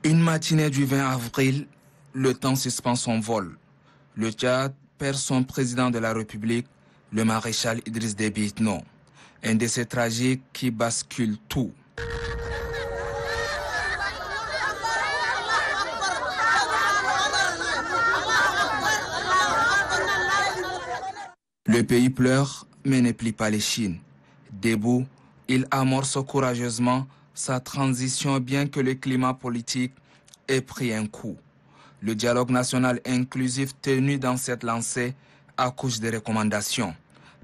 Une matinée du 20 avril, le temps suspend son vol. Le Tchad perd son président de la République, le maréchal Idriss Déby Itno. Un décès tragique qui bascule tout. Le pays pleure, mais ne plie pas les chines. Debout, il amorce courageusement sa transition, bien que le climat politique ait pris un coup. Le dialogue national inclusif tenu dans cette lancée accouche des recommandations,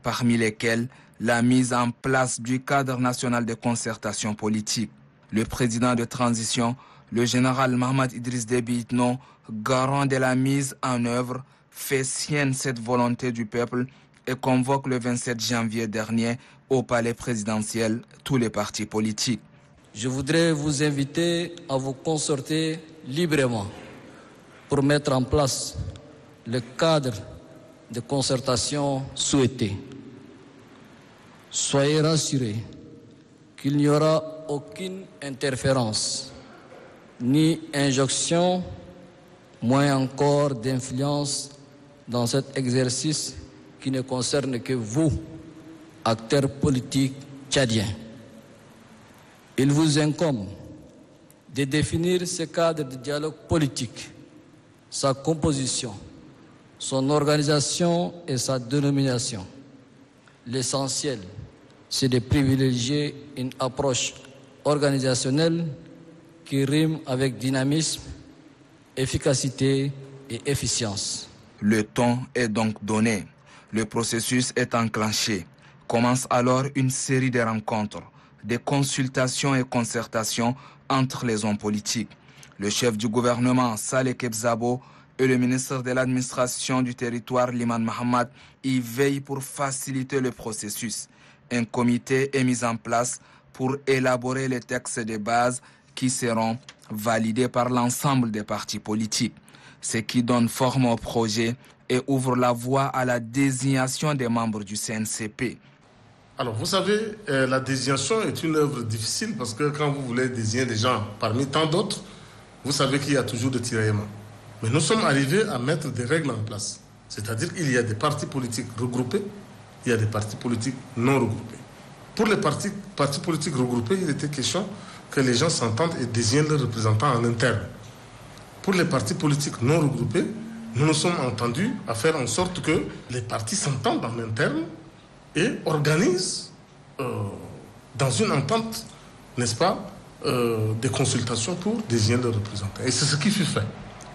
parmi lesquelles la mise en place du cadre national de concertation politique. Le président de transition, le général Mohamed Idriss Déby Itno, garant de la mise en œuvre, fait sienne cette volonté du peuple et convoque le 27 janvier dernier au palais présidentiel tous les partis politiques. Je voudrais vous inviter à vous concerter librement pour mettre en place le cadre de concertation souhaité. Soyez rassurés qu'il n'y aura aucune interférence, ni injonction, moins encore d'influence dans cet exercice qui ne concerne que vous, acteurs politiques tchadiens. Il vous incombe de définir ce cadre de dialogue politique, sa composition, son organisation et sa dénomination. L'essentiel, c'est de privilégier une approche organisationnelle qui rime avec dynamisme, efficacité et efficience. Le ton est donc donné. Le processus est enclenché. Commence alors une série de rencontres, de consultations et concertations entre les hommes politiques. Le chef du gouvernement, Saleh Kebzabo, et le ministre de l'administration du territoire, Liman Mohamed, y veillent pour faciliter le processus. Un comité est mis en place pour élaborer les textes de base qui seront validés par l'ensemble des partis politiques, ce qui donne forme au projet et ouvre la voie à la désignation des membres du CNCP. Alors, vous savez, la désignation est une œuvre difficile parce que quand vous voulez désigner des gens parmi tant d'autres, vous savez qu'il y a toujours des tiraillements. Mais nous sommes arrivés à mettre des règles en place. C'est-à-dire qu'il y a des partis politiques regroupés, il y a des partis politiques non regroupés. Pour les partis politiques regroupés, il était question que les gens s'entendent et désignent leurs représentants en interne. Pour les partis politiques non regroupés, nous nous sommes entendus à faire en sorte que les partis s'entendent en interne et organisent dans une entente, n'est-ce pas, des consultations pour désigner leurs représentants. Et c'est ce qui fut fait.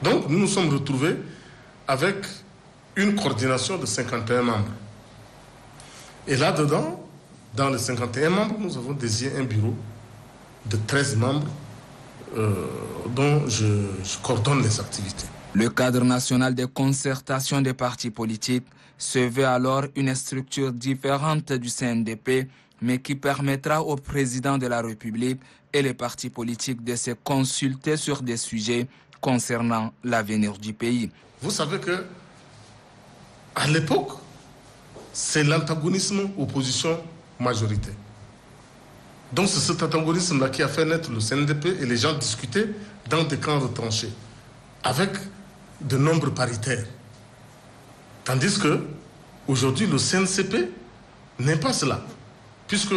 Donc nous nous sommes retrouvés avec une coordination de 51 membres. Et là-dedans, dans les 51 membres, nous avons désigné un bureau de 13 membres dont je coordonne les activités. Le cadre national de concertation des partis politiques se veut alors une structure différente du CNDP, mais qui permettra au président de la République et les partis politiques de se consulter sur des sujets concernant l'avenir du pays. Vous savez que, à l'époque, c'est l'antagonisme opposition-majorité. Donc c'est cet antagonisme-là qui a fait naître le CNDP et les gens discutaient dans des camps retranchés, avec de nombres paritaires. Tandis que aujourd'hui le CNCP n'est pas cela, puisque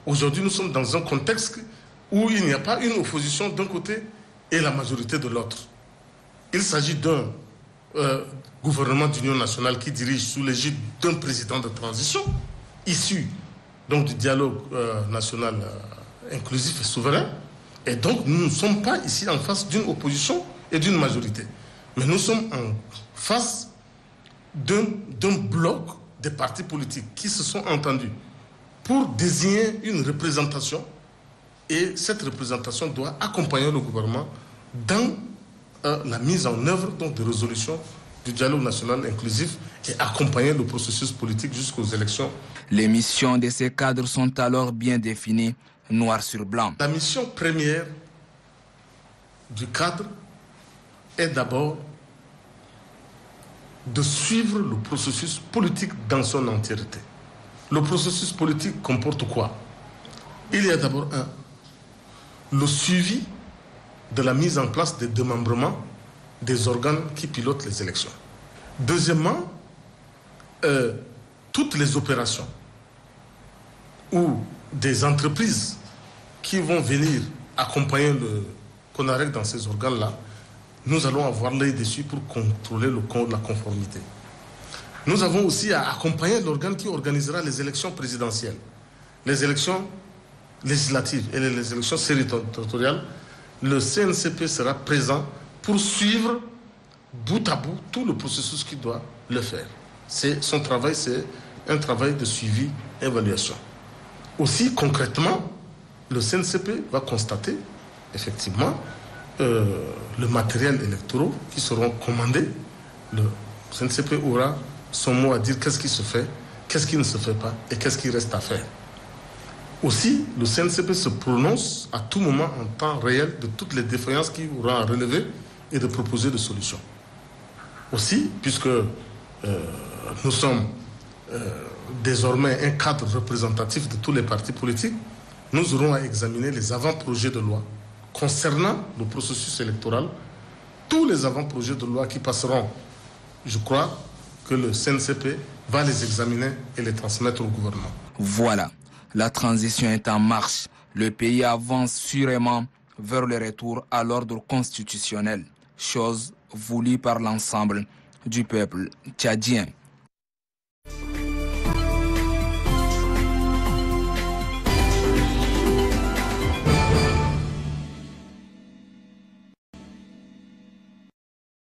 aujourd'hui nous sommes dans un contexte où il n'y a pas une opposition d'un côté et la majorité de l'autre. Il s'agit d'un gouvernement d'union nationale qui dirige sous l'égide d'un président de transition issu donc du dialogue national inclusif et souverain. Et donc nous ne sommes pas ici en face d'une opposition et d'une majorité. Mais nous sommes en face d'un bloc des partis politiques qui se sont entendus pour désigner une représentation. Et cette représentation doit accompagner le gouvernement dans la mise en œuvre donc, de résolutions du dialogue national inclusif et accompagner le processus politique jusqu'aux élections. Les missions de ces cadres sont alors bien définies, noir sur blanc. La mission première du cadre est d'abord de suivre le processus politique dans son entièreté. Le processus politique comporte quoi? Il y a d'abord le suivi de la mise en place des démembrements des organes qui pilotent les élections. Deuxièmement, toutes les opérations ou des entreprises qui vont venir accompagner le CONAREC dans ces organes-là, nous allons avoir l'œil dessus pour contrôler la conformité. Nous avons aussi à accompagner l'organe qui organisera les élections présidentielles, les élections législatives et les élections territoriales. Le CNCP sera présent pour suivre bout à bout tout le processus qui doit le faire. Son travail, c'est un travail de suivi, évaluation. Aussi, concrètement, le CNCP va constater, effectivement, le matériel électoral qui seront commandés. Le CNCP aura son mot à dire, qu'est-ce qui se fait, qu'est-ce qui ne se fait pas et qu'est-ce qui reste à faire. Aussi, le CNCP se prononce à tout moment en temps réel de toutes les défaillances qu'il aura à relever et de proposer des solutions. Aussi, puisque nous sommes désormais un cadre représentatif de tous les partis politiques, nous aurons à examiner les avant-projets de loi concernant le processus électoral, tous les avant-projets de loi qui passeront. Je crois que le CNCP va les examiner et les transmettre au gouvernement. Voilà, la transition est en marche. Le pays avance sûrement vers le retour à l'ordre constitutionnel, chose voulue par l'ensemble du peuple tchadien.